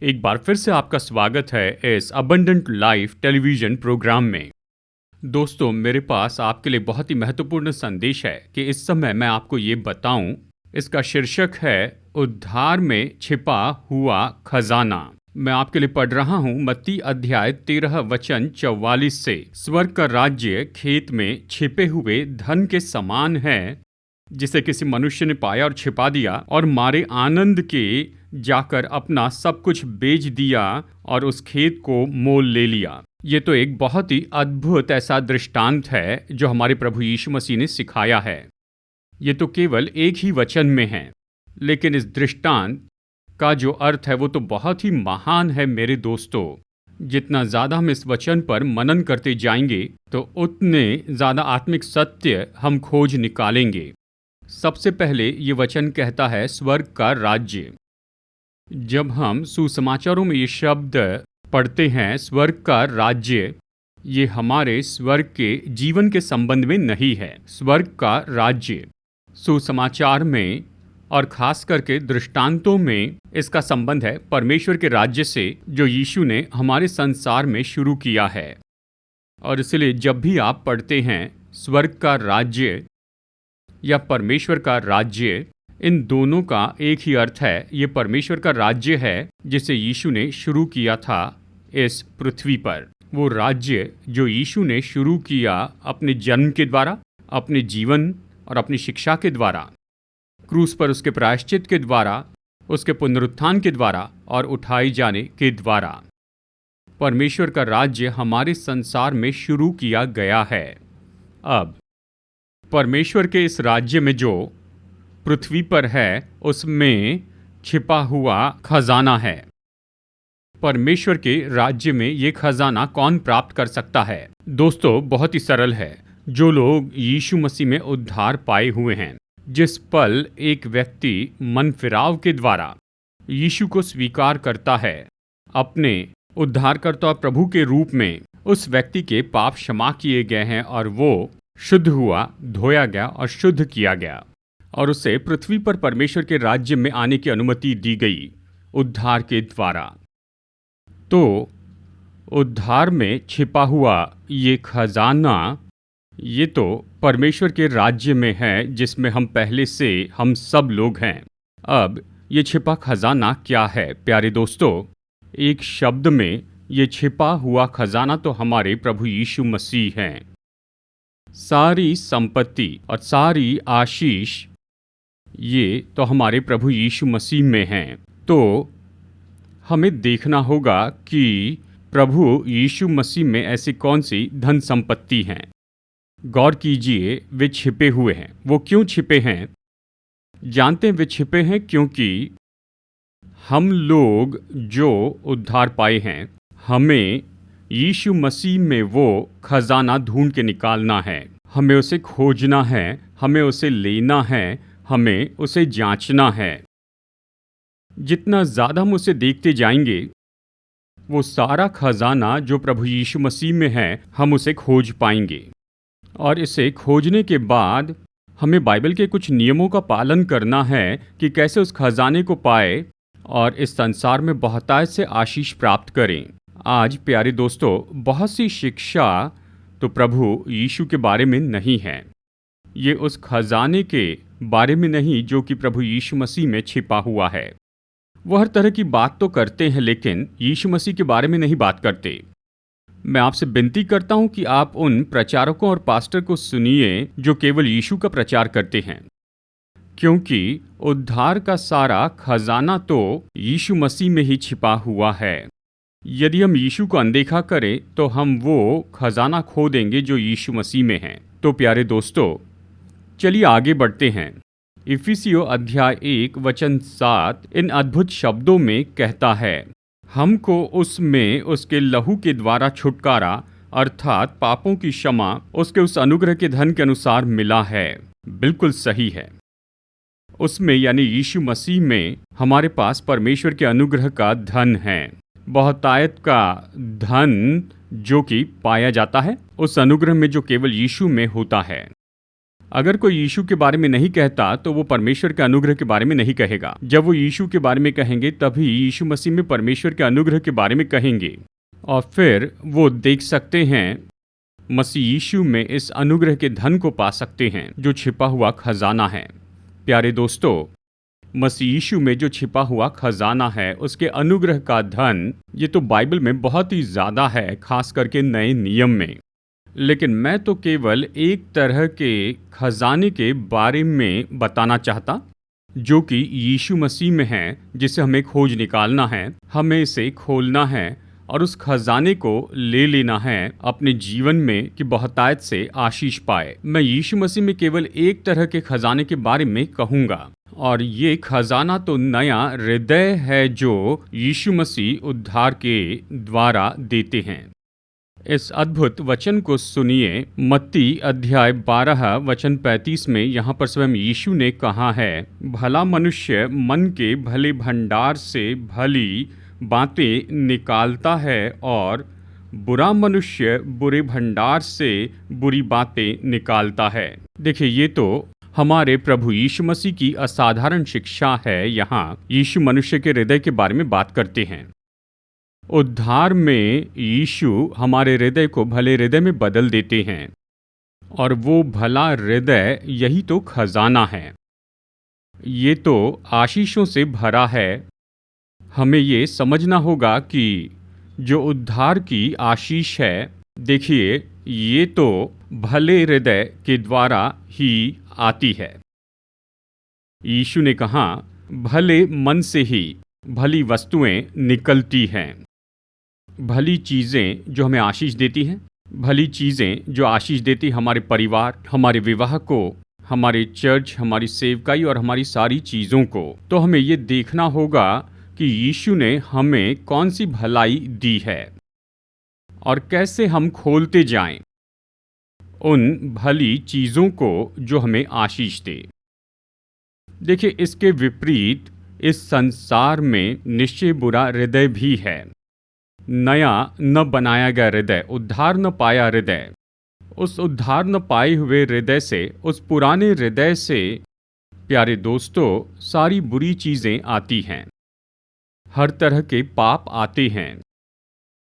एक बार फिर से आपका स्वागत है इस अबंडेंट लाइफ टेलीविजन प्रोग्राम में। दोस्तों, मेरे पास आपके लिए बहुत ही महत्वपूर्ण संदेश है कि इस समय मैं आपको ये बताऊं। इसका शीर्षक है उद्धार में छिपा हुआ खजाना। मैं आपके लिए पढ़ रहा हूं मत्ती अध्याय 13 वचन 44 से। स्वर्ग का राज्य खेत में छिपे हुए धन के समान है, जिसे किसी मनुष्य ने पाया और छिपा दिया, और मारे आनंद के जाकर अपना सब कुछ बेच दिया और उस खेत को मोल ले लिया। ये तो एक बहुत ही अद्भुत ऐसा दृष्टांत है जो हमारे प्रभु यीशु मसीह ने सिखाया है। ये तो केवल एक ही वचन में है, लेकिन इस दृष्टांत का जो अर्थ है वो तो बहुत ही महान है मेरे दोस्तों। जितना ज़्यादा हम इस वचन पर मनन करते जाएंगे तो उतने ज़्यादा आत्मिक सत्य हम खोज निकालेंगे। सबसे पहले ये वचन कहता है स्वर्ग का राज्य। जब हम सुसमाचारों में ये शब्द पढ़ते हैं स्वर्ग का राज्य, ये हमारे स्वर्ग के जीवन के संबंध में नहीं है। स्वर्ग का राज्य सुसमाचार में और खास करके दृष्टांतों में इसका संबंध है परमेश्वर के राज्य से, जो यीशु ने हमारे संसार में शुरू किया है। और इसलिए जब भी आप पढ़ते हैं स्वर्ग का राज्य या परमेश्वर का राज्य, इन दोनों का एक ही अर्थ है। ये परमेश्वर का राज्य है जिसे यीशु ने शुरू किया था इस पृथ्वी पर। वो राज्य जो यीशु ने शुरू किया अपने जन्म के द्वारा, अपने जीवन और अपनी शिक्षा के द्वारा, क्रूस पर उसके प्रायश्चित के द्वारा, उसके पुनरुत्थान के द्वारा और उठाए जाने के द्वारा। परमेश्वर का राज्य हमारे संसार में शुरू किया गया है। अब परमेश्वर के इस राज्य में जो पृथ्वी पर है, उसमें छिपा हुआ खजाना है। परमेश्वर के राज्य में ये खजाना कौन प्राप्त कर सकता है? दोस्तों, बहुत ही सरल है। जो लोग यीशु मसीह में उद्धार पाए हुए हैं। जिस पल एक व्यक्ति मन फिराव के द्वारा यीशु को स्वीकार करता है अपने उद्धारकर्ता और प्रभु के रूप में, उस व्यक्ति के पाप क्षमा किए गए हैं और वो शुद्ध हुआ, धोया गया और शुद्ध किया गया, और उसे पृथ्वी पर परमेश्वर के राज्य में आने की अनुमति दी गई उद्धार के द्वारा। तो उद्धार में छिपा हुआ ये खजाना, ये तो परमेश्वर के राज्य में है जिसमें हम पहले से हम सब लोग हैं। अब ये छिपा खजाना क्या है प्यारे दोस्तों? एक शब्द में ये छिपा हुआ खजाना तो हमारे प्रभु यीशु मसीह हैं। सारी संपत्ति और सारी आशीष ये तो हमारे प्रभु यीशु मसीह में हैं। तो हमें देखना होगा कि प्रभु यीशु मसीह में ऐसी कौन सी धन संपत्ति हैं। गौर कीजिए, वे छिपे हुए हैं। वो क्यों छिपे हैं? जानते हैं वे छिपे हैं क्योंकि हम लोग जो उद्धार पाए हैं, हमें यीशु मसीह में वो खजाना ढूंढ के निकालना है। हमें उसे खोजना है, हमें उसे लेना है, हमें उसे जांचना है। जितना ज़्यादा हम उसे देखते जाएंगे, वो सारा खजाना जो प्रभु यीशु मसीह में है, हम उसे खोज पाएंगे। और इसे खोजने के बाद हमें बाइबल के कुछ नियमों का पालन करना है कि कैसे उस खजाने को पाए और इस संसार में बहुतायत से आशीष प्राप्त करें। आज प्यारे दोस्तों, बहुत सी शिक्षा तो प्रभु यीशु के बारे में नहीं है। ये उस खजाने के बारे में नहीं जो कि प्रभु यीशु मसीह में छिपा हुआ है। वो हर तरह की बात तो करते हैं, लेकिन यीशु मसीह के बारे में नहीं बात करते। मैं आपसे विनती करता हूं कि आप उन प्रचारकों और पास्टर को सुनिए जो केवल यीशु का प्रचार करते हैं, क्योंकि उद्धार का सारा खजाना तो यीशु मसीह में ही छिपा हुआ है। यदि हम यीशु को अनदेखा करें तो हम वो खजाना खो देंगे जो यीशु मसीह में है। तो प्यारे दोस्तों, चलिए आगे बढ़ते हैं। इफिसियों अध्याय 1 वचन 7 इन अद्भुत शब्दों में कहता है, हमको उसमें उसके लहू के द्वारा छुटकारा अर्थात पापों की क्षमा उसके उस अनुग्रह के धन के अनुसार मिला है। बिल्कुल सही है। उसमें यानी यीशु मसीह में हमारे पास परमेश्वर के अनुग्रह का धन है, बहुतायत का धन जो कि पाया जाता है उस अनुग्रह में जो केवल यीशु में होता है। अगर कोई यीशु के बारे में नहीं कहता तो वो परमेश्वर के अनुग्रह के बारे में नहीं कहेगा। जब वो यीशु के बारे में कहेंगे तभी यीशु मसीह में परमेश्वर के अनुग्रह के बारे में कहेंगे, और फिर वो देख सकते हैं, मसीह यीशु में इस अनुग्रह के धन को पा सकते हैं जो छिपा हुआ खजाना है। प्यारे दोस्तों, मसीह यीशु में जो छिपा हुआ खजाना है, उसके अनुग्रह का धन, ये तो बाइबल में बहुत ही ज़्यादा है, खास करके नए नियम में। लेकिन मैं तो केवल एक तरह के खजाने के बारे में बताना चाहता, जो कि यीशु मसीह में है, जिसे हमें खोज निकालना है, हमें इसे खोलना है और उस खजाने को ले लेना है अपने जीवन में कि बहुतायत से आशीष पाए। मैं यीशु मसीह में केवल एक तरह के खजाने के बारे में कहूँगा, और ये खजाना तो नया हृदय है जो यीशु मसीह उद्धार के द्वारा देते हैं। इस अद्भुत वचन को सुनिए। मत्ती अध्याय 12 वचन 35 में यहाँ पर स्वयं यीशु ने कहा है, भला मनुष्य मन के भले भंडार से भली बातें निकालता है और बुरा मनुष्य बुरे भंडार से बुरी बातें निकालता है। देखिए, ये तो हमारे प्रभु यीशु मसीह की असाधारण शिक्षा है। यहाँ यीशु मनुष्य के हृदय के बारे में बात करते हैं। उद्धार में यीशु हमारे हृदय को भले हृदय में बदल देते हैं, और वो भला हृदय यही तो खजाना है। ये तो आशीषों से भरा है। हमें ये समझना होगा कि जो उद्धार की आशीष है, देखिए, ये तो भले हृदय के द्वारा ही आती है। यीशु ने कहा, भले मन से ही भली वस्तुएं निकलती हैं। भली चीज़ें जो हमें आशीष देती हैं, भली चीज़ें जो आशीष देती हमारे परिवार, हमारे विवाह को, हमारे चर्च, हमारी सेवकाई और हमारी सारी चीज़ों को, तो हमें ये देखना होगा कि यीशु ने हमें कौन सी भलाई दी है और कैसे हम खोलते जाएं उन भली चीज़ों को जो हमें आशीष दे। देखिए, इसके विपरीत इस संसार में निश्चय बुरा हृदय भी है। नया न बनाया गया हृदय, उद्धार न पाया हृदय, उस उद्धार न पाए हुए हृदय से, उस पुराने हृदय से, प्यारे दोस्तों, सारी बुरी चीज़ें आती हैं। हर तरह के पाप आते हैं।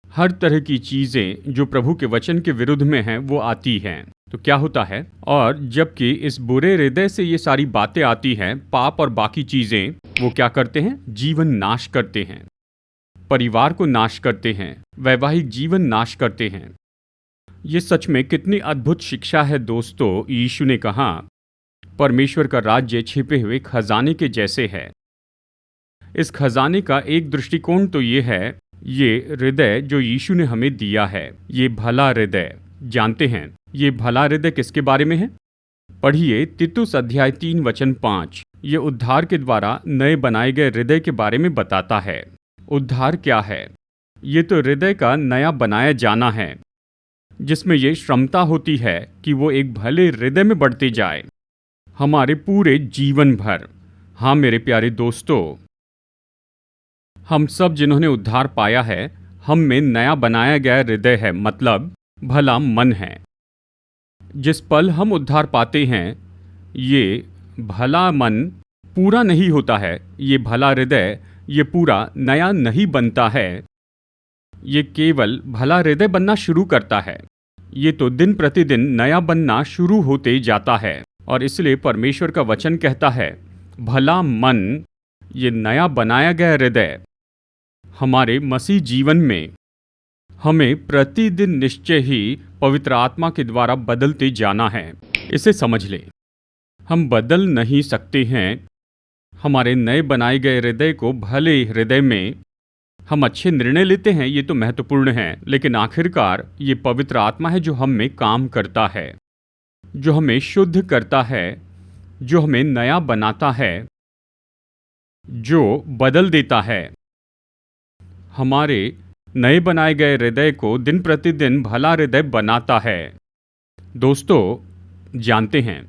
हर तरह की चीज़ें जो प्रभु के वचन के विरुद्ध में हैं वो आती हैं। तो क्या होता है, और जबकि इस बुरे हृदय से ये सारी बातें आती हैं, पाप और बाकी चीज़ें, वो क्या करते हैं, जीवन नाश करते हैं, परिवार को नाश करते हैं, वैवाहिक जीवन नाश करते हैं। ये सच में कितनी अद्भुत शिक्षा है दोस्तों। यीशु ने कहा, परमेश्वर का राज्य छिपे हुए खजाने के जैसे है। इस खजाने का एक दृष्टिकोण तो ये है, ये हृदय जो यीशु ने हमें दिया है, ये भला हृदय। जानते हैं ये भला हृदय किसके बारे में है? पढ़िए तीतुस अध्याय 3 वचन 5। ये उद्धार के द्वारा नए बनाए गए हृदय के बारे में बताता है। उद्धार क्या है? ये तो हृदय का नया बनाया जाना है, जिसमें ये क्षमता होती है कि वो एक भले हृदय में बढ़ते जाए हमारे पूरे जीवन भर। हाँ मेरे प्यारे दोस्तों, हम सब जिन्होंने उद्धार पाया है, हम में नया बनाया गया हृदय है, मतलब भला मन है। जिस पल हम उद्धार पाते हैं, ये भला मन पूरा नहीं होता है। ये भला हृदय ये पूरा नया नहीं बनता है। ये केवल भला हृदय बनना शुरू करता है। ये तो दिन प्रतिदिन नया बनना शुरू होते जाता है, और इसलिए परमेश्वर का वचन कहता है, भला मन, ये नया बनाया गया हृदय हमारे मसीह जीवन में हमें प्रतिदिन निश्चय ही पवित्र आत्मा के द्वारा बदलते जाना है। इसे समझ लें, हम बदल नहीं सकते हैं हमारे नए बनाए गए हृदय को। भले हृदय में हम अच्छे निर्णय लेते हैं, ये तो महत्वपूर्ण है, लेकिन आखिरकार ये पवित्र आत्मा है जो हम में काम करता है, जो हमें शुद्ध करता है, जो हमें नया बनाता है, जो बदल देता है। हमारे नए बनाए गए हृदय को दिन प्रतिदिन भला हृदय बनाता है। दोस्तों, जानते हैं,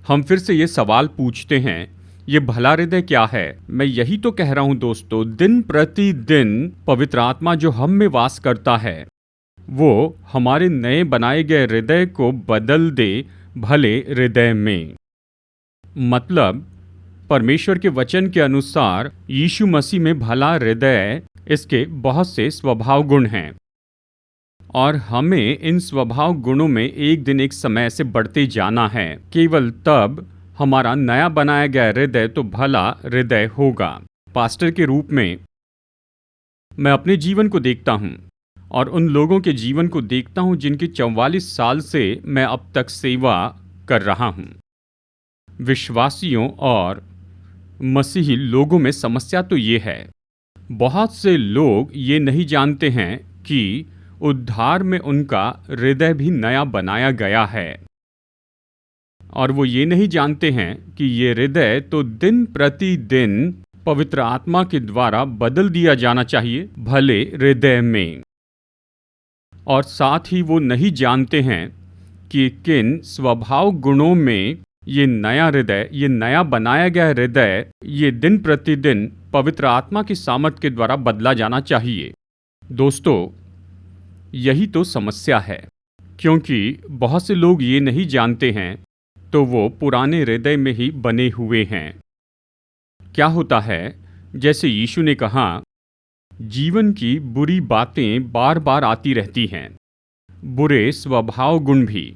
हम फिर से ये सवाल पूछते हैं, ये भला हृदय क्या है? मैं यही तो कह रहा हूं दोस्तों, दिन प्रतिदिन पवित्र आत्मा जो हम में वास करता है, वो हमारे नए बनाए गए हृदय को बदल दे भले हृदय में। मतलब परमेश्वर के वचन के अनुसार यीशु मसीह में भला हृदय, इसके बहुत से स्वभाव गुण हैं और हमें इन स्वभाव गुणों में एक दिन एक समय से बढ़ते जाना है। केवल तब हमारा नया बनाया गया हृदय तो भला हृदय होगा। पास्टर के रूप में मैं अपने जीवन को देखता हूँ और उन लोगों के जीवन को देखता हूँ जिनकी 44 साल से मैं अब तक सेवा कर रहा हूँ। विश्वासियों और मसीही लोगों में समस्या तो ये है, बहुत से लोग ये नहीं जानते हैं कि उद्धार में उनका हृदय भी नया बनाया गया है और वो ये नहीं जानते हैं कि ये हृदय तो दिन प्रतिदिन पवित्र आत्मा के द्वारा बदल दिया जाना चाहिए भले हृदय में। और साथ ही वो नहीं जानते हैं कि किन स्वभाव गुणों में ये नया हृदय, ये नया बनाया गया हृदय, ये दिन प्रतिदिन पवित्र आत्मा की सामर्थ के द्वारा बदला जाना चाहिए। दोस्तों, यही तो समस्या है, क्योंकि बहुत से लोग ये नहीं जानते हैं तो वो पुराने हृदय में ही बने हुए हैं। क्या होता है, जैसे यीशु ने कहा, जीवन की बुरी बातें बार बार आती रहती हैं, बुरे स्वभाव गुण भी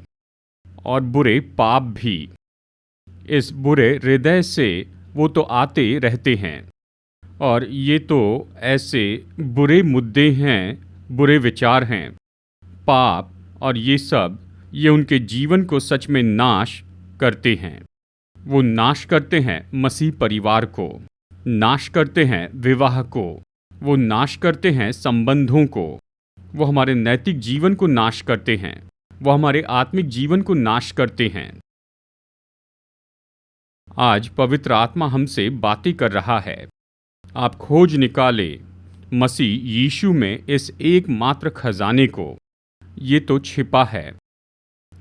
और बुरे पाप भी। इस बुरे हृदय से वो तो आते रहते हैं और ये तो ऐसे बुरे मुद्दे हैं, बुरे विचार हैं, पाप और ये सब, ये उनके जीवन को सच में नाश करते हैं। वो नाश करते हैं मसीह परिवार को, नाश करते हैं विवाह को, वो नाश करते हैं संबंधों को, वो हमारे नैतिक जीवन को नाश करते हैं, वो हमारे आत्मिक जीवन को नाश करते हैं। आज पवित्र आत्मा हमसे बातें कर रहा है। आप खोज निकाले मसीह यीशु में इस एकमात्र खजाने को, ये तो छिपा है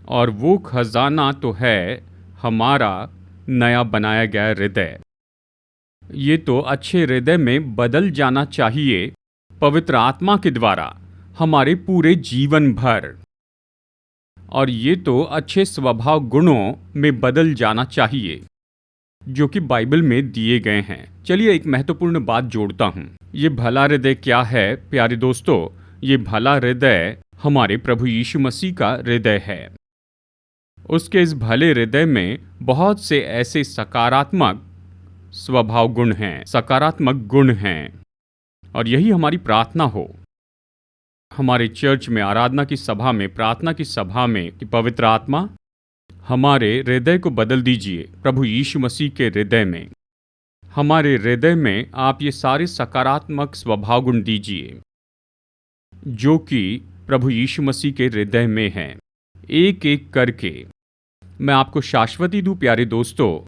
और वो खजाना तो है हमारा नया बनाया गया हृदय। ये तो अच्छे हृदय में बदल जाना चाहिए पवित्र आत्मा के द्वारा हमारे पूरे जीवन भर, और ये तो अच्छे स्वभाव गुणों में बदल जाना चाहिए जो कि बाइबल में दिए गए हैं। चलिए एक महत्वपूर्ण बात जोड़ता हूँ। ये भला हृदय क्या है प्यारे दोस्तों? ये भला हृदय हमारे प्रभु यीशु मसीह का हृदय है। उसके इस भले हृदय में बहुत से ऐसे सकारात्मक स्वभाव गुण हैं, सकारात्मक गुण हैं, और यही हमारी प्रार्थना हो हमारे चर्च में, आराधना की सभा में, प्रार्थना की सभा में, कि पवित्र आत्मा हमारे हृदय को बदल दीजिए प्रभु यीशु मसीह के हृदय में। हमारे हृदय में आप ये सारे सकारात्मक स्वभाव गुण दीजिए जो कि प्रभु यीशु मसीह के हृदय में हैं। एक एक करके मैं आपको शाश्वती दूं प्यारे दोस्तों।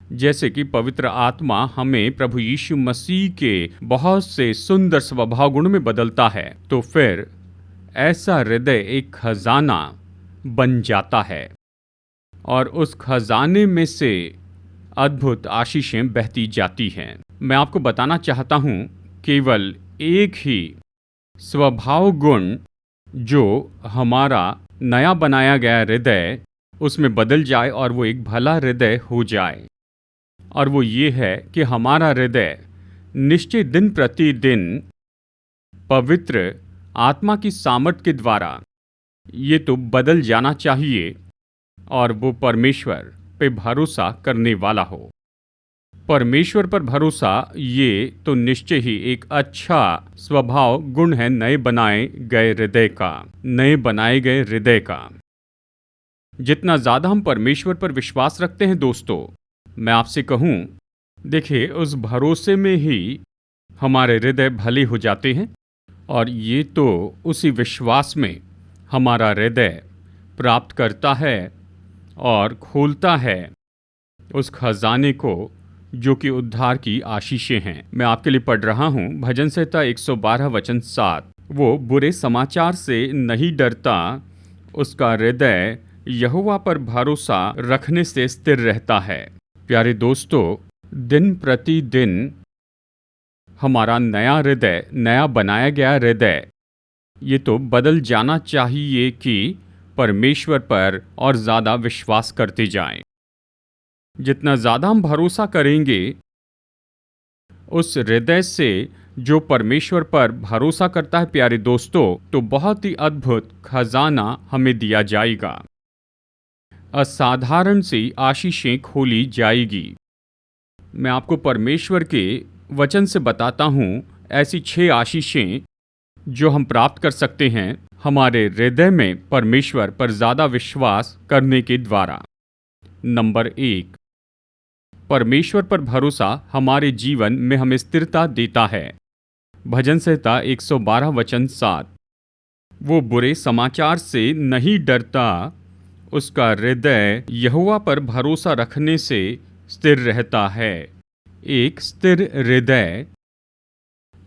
जैसे कि पवित्र आत्मा हमें प्रभु यीशु मसीह के बहुत से सुंदर स्वभाव गुण में बदलता है, तो फिर ऐसा हृदय एक खजाना बन जाता है और उस खजाने में से अद्भुत आशीषें बहती जाती हैं। मैं आपको बताना चाहता हूँ, केवल एक ही स्वभाव गुण जो हमारा नया बनाया गया हृदय उसमें बदल जाए और वो एक भला हृदय हो जाए, और वो ये है कि हमारा हृदय निश्चय दिन प्रतिदिन पवित्र आत्मा की सामर्थ के द्वारा ये तो बदल जाना चाहिए और वो परमेश्वर पे भरोसा करने वाला हो। परमेश्वर पर भरोसा ये तो निश्चय ही एक अच्छा स्वभाव गुण है नए बनाए गए हृदय का, नए बनाए गए हृदय का। जितना ज़्यादा हम परमेश्वर पर विश्वास रखते हैं दोस्तों, मैं आपसे कहूँ, देखिए उस भरोसे में ही हमारे हृदय भले हो जाते हैं, और ये तो उसी विश्वास में हमारा हृदय प्राप्त करता है और खोलता है उस खजाने को जो कि उद्धार की आशीषें हैं। मैं आपके लिए पढ़ रहा हूँ भजन संहिता 112 वचन 7। वो बुरे समाचार से नहीं डरता, उसका हृदय यहोवा पर भरोसा रखने से स्थिर रहता है। प्यारे दोस्तों, दिन प्रतिदिन हमारा नया हृदय, नया बनाया गया हृदय, ये तो बदल जाना चाहिए कि परमेश्वर पर और ज़्यादा विश्वास करते जाएं। जितना ज़्यादा हम भरोसा करेंगे उस हृदय से जो परमेश्वर पर भरोसा करता है प्यारे दोस्तों, तो बहुत ही अद्भुत खजाना हमें दिया जाएगा। असाधारण सी आशीषें खोली जाएगी। मैं आपको परमेश्वर के वचन से बताता हूँ ऐसी 6 आशीषें जो हम प्राप्त कर सकते हैं हमारे हृदय में परमेश्वर पर ज़्यादा विश्वास करने के द्वारा। नंबर 1, परमेश्वर पर भरोसा हमारे जीवन में हमें स्थिरता देता है। भजन संहिता 112 वचन 7। वो बुरे समाचार से नहीं डरता, उसका हृदय यहोवा पर भरोसा रखने से स्थिर रहता है। एक स्थिर हृदय,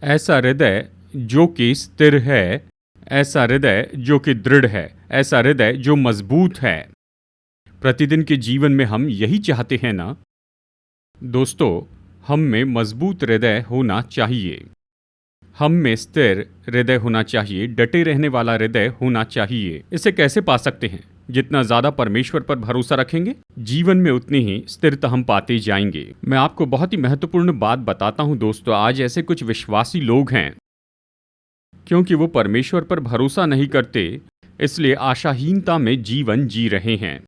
ऐसा हृदय जो कि स्थिर है, ऐसा हृदय जो कि दृढ़ है, ऐसा हृदय जो मजबूत है। प्रतिदिन के जीवन में हम यही चाहते हैं ना दोस्तों? हम में मजबूत हृदय होना चाहिए, हम में स्थिर हृदय होना चाहिए, डटे रहने वाला हृदय होना चाहिए। इसे कैसे पा सकते हैं? जितना ज़्यादा परमेश्वर पर भरोसा रखेंगे, जीवन में उतनी ही स्थिरता हम पाते जाएंगे। मैं आपको बहुत ही महत्वपूर्ण बात बताता हूं दोस्तों। आज ऐसे कुछ विश्वासी लोग हैं, क्योंकि वो परमेश्वर पर भरोसा नहीं करते, इसलिए आशाहीनता में जीवन जी रहे हैं।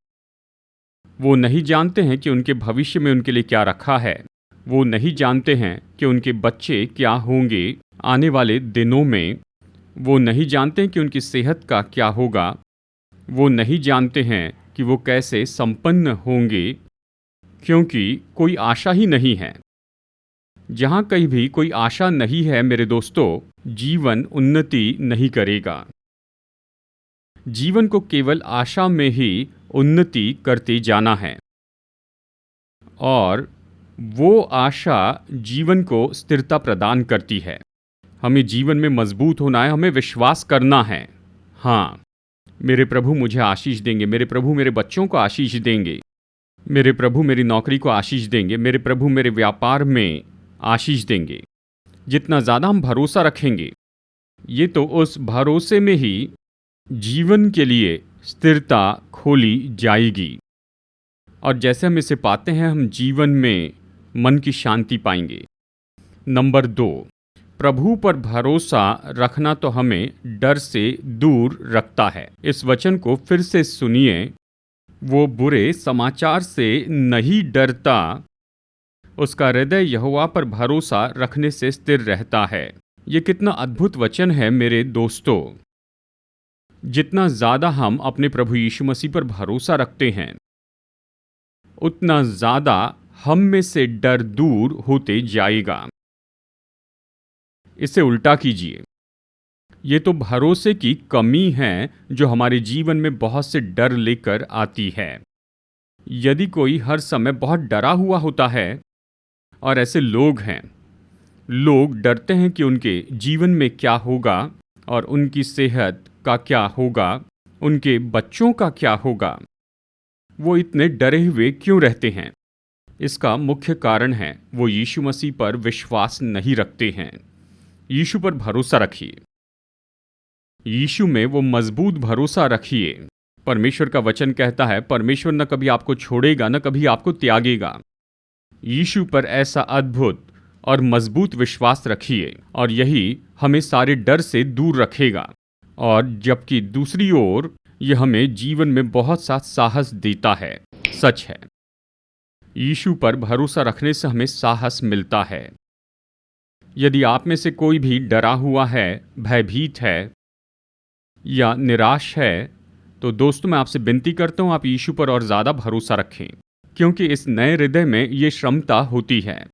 वो नहीं जानते हैं कि उनके भविष्य में उनके लिए क्या रखा है। वो नहीं जानते हैं कि उनके बच्चे क्या होंगे आने वाले दिनों में। वो नहीं जानते हैं कि उनकी सेहत का क्या होगा। वो नहीं जानते हैं कि वो कैसे संपन्न होंगे, क्योंकि कोई आशा ही नहीं है। जहाँ कहीं भी कोई आशा नहीं है मेरे दोस्तों, जीवन उन्नति नहीं करेगा। जीवन को केवल आशा में ही उन्नति करते जाना है, और वो आशा जीवन को स्थिरता प्रदान करती है। हमें जीवन में मजबूत होना है, हमें विश्वास करना है। हाँ, मेरे प्रभु मुझे आशीष देंगे, मेरे प्रभु मेरे बच्चों को आशीष देंगे, मेरे प्रभु मेरी नौकरी को आशीष देंगे, मेरे प्रभु मेरे व्यापार में आशीष देंगे। जितना ज़्यादा हम भरोसा रखेंगे, ये तो उस भरोसे में ही जीवन के लिए स्थिरता खोली जाएगी। और जैसे हम इसे पाते हैं, हम जीवन में मन की शांति पाएंगे। नंबर 2, प्रभु पर भरोसा रखना तो हमें डर से दूर रखता है। इस वचन को फिर से सुनिए। वो बुरे समाचार से नहीं डरता, उसका हृदय यहोवा पर भरोसा रखने से स्थिर रहता है। ये कितना अद्भुत वचन है मेरे दोस्तों। जितना ज़्यादा हम अपने प्रभु यीशु मसीह पर भरोसा रखते हैं, उतना ज़्यादा हम में से डर दूर होते जाएगा। इसे उल्टा कीजिए। ये तो भरोसे की कमी है जो हमारे जीवन में बहुत से डर लेकर आती है। यदि कोई हर समय बहुत डरा हुआ होता है, और ऐसे लोग हैं, लोग डरते हैं कि उनके जीवन में क्या होगा और उनकी सेहत का क्या होगा, उनके बच्चों का क्या होगा। वो इतने डरे हुए क्यों रहते हैं? इसका मुख्य कारण है वो यीशु मसीह पर विश्वास नहीं रखते हैं। यीशु पर भरोसा रखिए, यीशु में वो मजबूत भरोसा रखिए। परमेश्वर का वचन कहता है, परमेश्वर न कभी आपको छोड़ेगा, न कभी आपको त्यागेगा। यीशु पर ऐसा अद्भुत और मजबूत विश्वास रखिए, और यही हमें सारे डर से दूर रखेगा। और जबकि दूसरी ओर यह हमें जीवन में बहुत सा साहस देता है। सच है, यीशु पर भरोसा रखने से हमें साहस मिलता है। यदि आप में से कोई भी डरा हुआ है, भयभीत है या निराश है, तो दोस्तों मैं आपसे विनती करता हूँ, आप यीशु पर और ज़्यादा भरोसा रखें, क्योंकि इस नए हृदय में ये क्षमता होती है।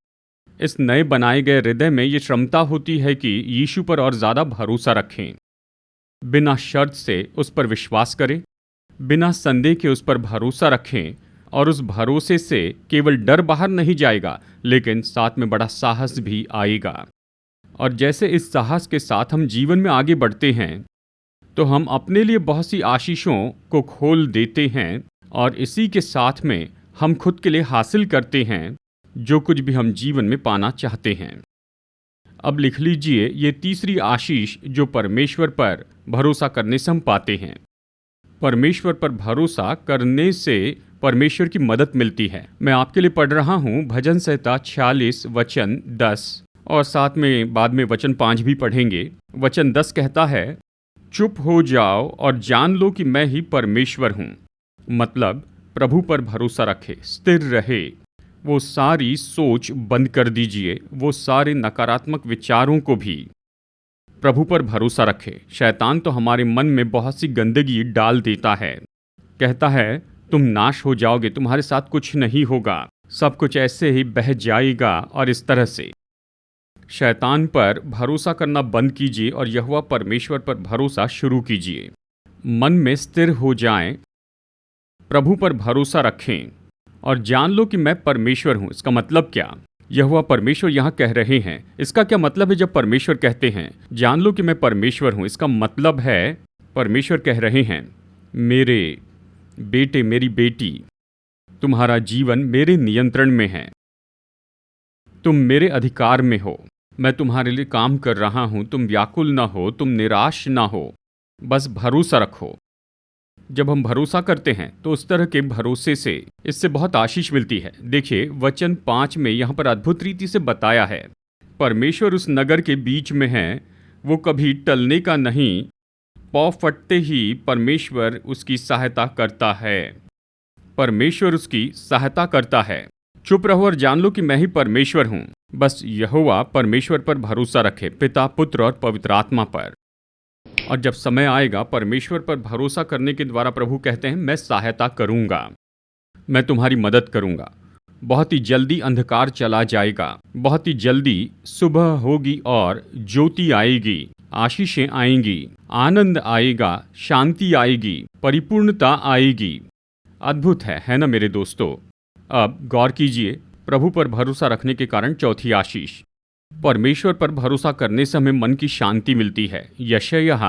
इस नए बनाए गए हृदय में ये क्षमता होती है कि यीशु पर और ज़्यादा भरोसा रखें। बिना शर्त से उस पर विश्वास करें, बिना संदेह के उस पर भरोसा रखें, और उस भरोसे से केवल डर बाहर नहीं जाएगा, लेकिन साथ में बड़ा साहस भी आएगा। और जैसे इस साहस के साथ हम जीवन में आगे बढ़ते हैं, तो हम अपने लिए बहुत सी आशीषों को खोल देते हैं, और इसी के साथ में हम खुद के लिए हासिल करते हैं जो कुछ भी हम जीवन में पाना चाहते हैं। अब लिख लीजिए ये तीसरी आशीष जो परमेश्वर पर भरोसा करने से हम पाते हैं। परमेश्वर पर भरोसा करने से परमेश्वर की मदद मिलती है। मैं आपके लिए पढ़ रहा हूँ भजन संहिता 46 वचन 10 और साथ में बाद में वचन 5 भी पढ़ेंगे। वचन 10 कहता है, चुप हो जाओ और जान लो कि मैं ही परमेश्वर हूँ। मतलब प्रभु पर भरोसा रखे, स्थिर रहे, वो सारी सोच बंद कर दीजिए, वो सारे नकारात्मक विचारों को भी प्रभु पर भरोसा रखे। शैतान तो हमारे मन में बहुत सी गंदगी डाल देता है, कहता है तुम नाश हो जाओगे, तुम्हारे साथ कुछ नहीं होगा, सब कुछ ऐसे ही बह जाएगा। और इस तरह से शैतान पर भरोसा करना बंद कीजिए और यहोवा परमेश्वर पर भरोसा शुरू कीजिए। मन में स्थिर हो जाएं, प्रभु पर भरोसा रखें और जान लो कि मैं परमेश्वर हूं। इसका मतलब क्या? यहोवा परमेश्वर यहाँ कह रहे हैं। इसका क्या मतलब है जब परमेश्वर कहते हैं जान लो कि मैं परमेश्वर हूं? इसका मतलब है परमेश्वर कह रहे हैं, मेरे बेटे, मेरी बेटी, तुम्हारा जीवन मेरे नियंत्रण में है, तुम मेरे अधिकार में हो, मैं तुम्हारे लिए काम कर रहा हूं, तुम व्याकुल ना हो, तुम निराश ना हो, बस भरोसा रखो। जब हम भरोसा करते हैं तो उस तरह के भरोसे से इससे बहुत आशीष मिलती है। देखिए वचन 5 में यहाँ पर अद्भुत रीति से बताया है, परमेश्वर उस नगर के बीच में है, वो कभी टलने का नहीं, पौ फटते ही परमेश्वर उसकी सहायता करता है। परमेश्वर उसकी सहायता करता है। चुप रहो और जान लो कि मैं ही परमेश्वर हूँ। बस यहोवा परमेश्वर पर भरोसा रखे, पिता, पुत्र और पवित्र आत्मा पर। और जब समय आएगा परमेश्वर पर भरोसा करने के द्वारा प्रभु कहते हैं मैं सहायता करूंगा, मैं तुम्हारी मदद करूंगा। बहुत ही जल्दी अंधकार चला जाएगा, बहुत ही जल्दी सुबह होगी और ज्योति आएगी, आशीषें आएंगी, आनंद आएगा, शांति आएगी, परिपूर्णता आएगी। अद्भुत है ना मेरे दोस्तों? अब गौर कीजिए, प्रभु पर भरोसा रखने के कारण चौथी आशीष, परमेश्वर पर भरोसा करने से हमें मन की शांति मिलती है। यशायाह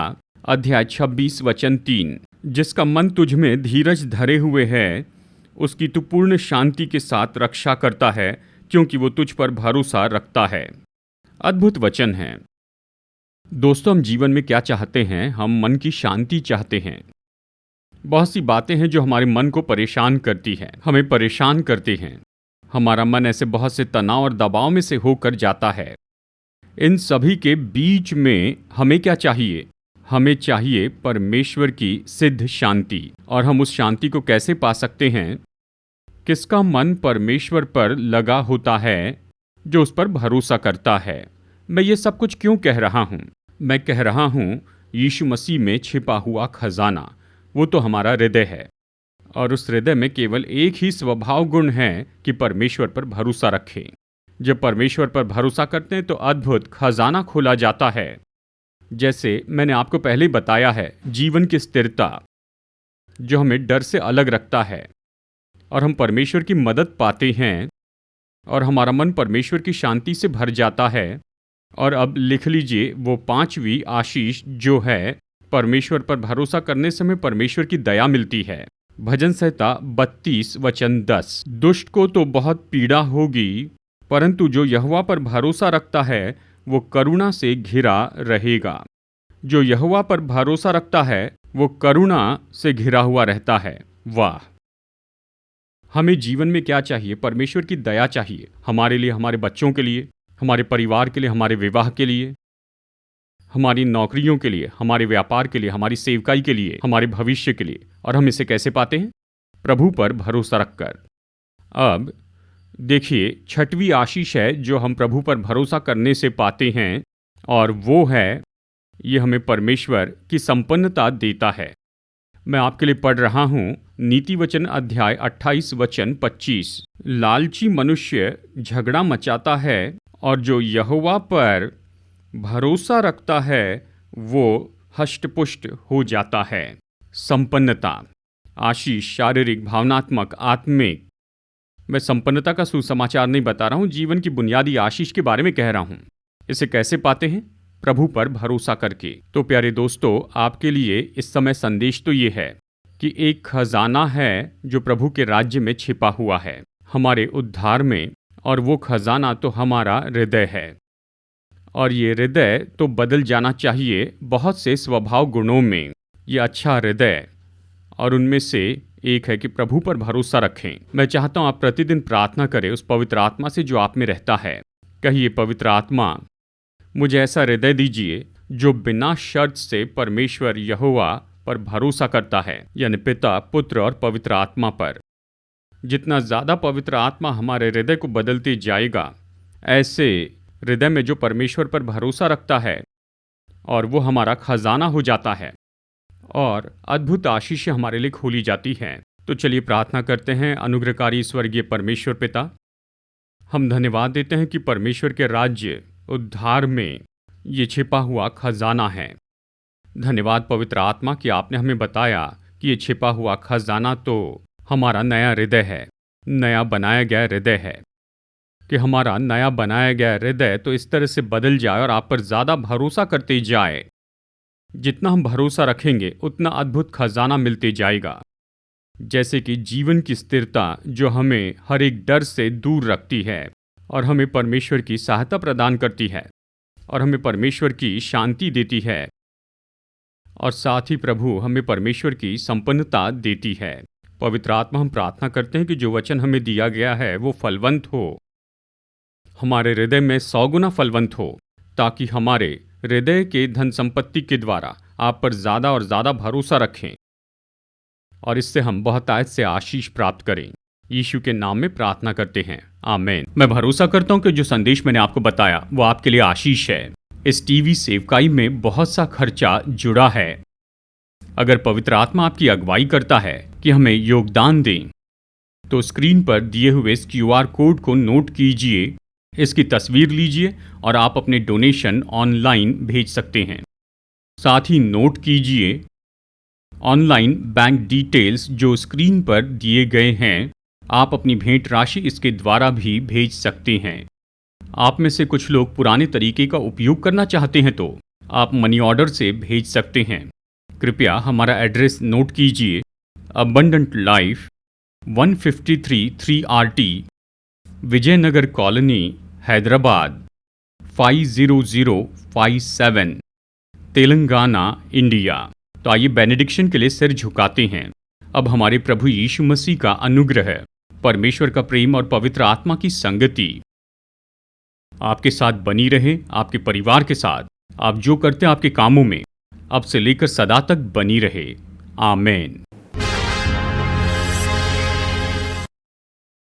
अध्याय 26 वचन 3, जिसका मन तुझ में धीरज धरे हुए है उसकी तू पूर्ण शांति के साथ रक्षा करता है, क्योंकि वो तुझ पर भरोसा रखता है। अद्भुत वचन है दोस्तों। हम जीवन में क्या चाहते हैं? हम मन की शांति चाहते हैं। बहुत सी बातें हैं जो हमारे मन को परेशान करती हैं, हमें परेशान करते हैं। हमारा मन ऐसे बहुत से तनाव और दबाव में से होकर जाता है। इन सभी के बीच में हमें क्या चाहिए? हमें चाहिए परमेश्वर की सिद्ध शांति। और हम उस शांति को कैसे पा सकते हैं? किसका मन परमेश्वर पर लगा होता है? जो उस पर भरोसा करता है। मैं ये सब कुछ क्यों कह रहा हूँ? मैं कह रहा हूँ यीशु मसीह में छिपा हुआ खजाना, वो तो हमारा हृदय है। और उस हृदय में केवल एक ही स्वभाव गुण है कि परमेश्वर पर भरोसा रखें। जब परमेश्वर पर भरोसा करते हैं तो अद्भुत खजाना खोला जाता है। जैसे मैंने आपको पहले बताया है, जीवन की स्थिरता जो हमें डर से अलग रखता है और हम परमेश्वर की मदद पाते हैं और हमारा मन परमेश्वर की शांति से भर जाता है। और अब लिख लीजिए वो 5वीं आशीष जो है, परमेश्वर पर भरोसा करने से हमें परमेश्वर की दया मिलती है। भजन संहिता 32 वचन 10, दुष्ट को तो बहुत पीड़ा होगी, परंतु जो यहोवा पर भरोसा रखता है वो करुणा से घिरा रहेगा। जो यहोवा पर भरोसा रखता है वो करुणा से घिरा हुआ रहता है। वाह! हमें जीवन में क्या चाहिए? परमेश्वर की दया चाहिए, हमारे लिए, हमारे बच्चों के लिए, हमारे परिवार के लिए, हमारे विवाह के लिए, हमारी नौकरियों के लिए, हमारे व्यापार के लिए, हमारी सेवकाई के लिए, हमारे भविष्य के लिए। और हम इसे कैसे पाते हैं? प्रभु पर भरोसा रखकर। अब देखिए 6वीं आशीष है जो हम प्रभु पर भरोसा करने से पाते हैं, और वो है ये हमें परमेश्वर की संपन्नता देता है। मैं आपके लिए पढ़ रहा हूँ नीति वचन अध्याय 28 वचन 25, लालची मनुष्य झगड़ा मचाता है और जो यहोवा पर भरोसा रखता है वो हष्टपुष्ट हो जाता है। संपन्नता, आशीष, शारीरिक, भावनात्मक, आत्मिक। मैं संपन्नता का सुसमाचार नहीं बता रहा हूँ, जीवन की बुनियादी आशीष के बारे में कह रहा हूँ। इसे कैसे पाते हैं? प्रभु पर भरोसा करके। तो प्यारे दोस्तों, आपके लिए इस समय संदेश तो ये है कि एक खजाना है जो प्रभु के राज्य में छिपा हुआ है, हमारे उद्धार में, और वो खजाना तो हमारा हृदय है। और ये हृदय तो बदल जाना चाहिए बहुत से स्वभाव गुणों में। ये अच्छा हृदय और उनमें से एक है कि प्रभु पर भरोसा रखें। मैं चाहता हूं आप प्रतिदिन प्रार्थना करें उस पवित्र आत्मा से जो आप में रहता है। कहिए, पवित्र आत्मा, मुझे ऐसा हृदय दीजिए जो बिना शर्त से परमेश्वर यहोवा पर भरोसा करता है, यानी पिता, पुत्र और पवित्र आत्मा पर। जितना ज़्यादा पवित्र आत्मा हमारे हृदय को बदलते जाएगा, ऐसे हृदय में जो परमेश्वर पर भरोसा रखता है और वो हमारा खजाना हो जाता है और अद्भुत आशीषें हमारे लिए खोली जाती हैं। तो चलिए प्रार्थना करते हैं। अनुग्रहकारी स्वर्गीय परमेश्वर पिता, हम धन्यवाद देते हैं कि परमेश्वर के राज्य उद्धार में ये छिपा हुआ खजाना है। धन्यवाद पवित्र आत्मा कि आपने हमें बताया कि ये छिपा हुआ खजाना तो हमारा नया हृदय है, नया बनाया गया हृदय है, कि हमारा नया बनाया गया हृदय तो इस तरह से बदल जाए और आप पर ज़्यादा भरोसा करते जाए। जितना हम भरोसा रखेंगे उतना अद्भुत खजाना मिलते जाएगा, जैसे कि जीवन की स्थिरता जो हमें हर एक डर से दूर रखती है और हमें परमेश्वर की सहायता प्रदान करती है और हमें परमेश्वर की शांति देती है, और साथ ही प्रभु हमें परमेश्वर की संपन्नता देती है। पवित्र आत्मा, हम प्रार्थना करते हैं कि जो वचन हमें दिया गया है वो फलवंत हो, हमारे हृदय में 100 गुना फलवंत हो, ताकि हमारे हृदय के धन संपत्ति के द्वारा आप पर ज़्यादा और ज़्यादा भरोसा रखें और इससे हम बहुतायत से आशीष प्राप्त करें। यीशु के नाम में प्रार्थना करते हैं, आमीन। मैं भरोसा करता हूं कि जो संदेश मैंने आपको बताया वो आपके लिए आशीष है। इस टीवी सेवकाई में बहुत सा खर्चा जुड़ा है। अगर पवित्र आत्मा आपकी अगुवाई करता है कि हमें योगदान दें, तो स्क्रीन पर दिए हुए इस QR कोड को नोट कीजिए, इसकी तस्वीर लीजिए और आप अपने डोनेशन ऑनलाइन भेज सकते हैं। साथ ही नोट कीजिए ऑनलाइन बैंक डिटेल्स जो स्क्रीन पर दिए गए हैं। आप अपनी भेंट राशि इसके द्वारा भी भेज सकते हैं। आप में से कुछ लोग पुराने तरीके का उपयोग करना चाहते हैं तो आप मनी ऑर्डर से भेज सकते हैं। कृपया हमारा एड्रेस नोट कीजिए, abundant life 153 3RT, Vijayanagar colony, Hyderabad 50057, Telangana, India. तो आइए बेनेडिक्शन के लिए सिर झुकाते हैं। अब हमारे प्रभु यीशु मसीह का अनुग्रह, परमेश्वर का प्रेम और पवित्र आत्मा की संगति आपके साथ बनी रहे, आपके परिवार के साथ, आप जो करते हैं आपके कामों में अब से लेकर सदा तक बनी रहे। आमीन।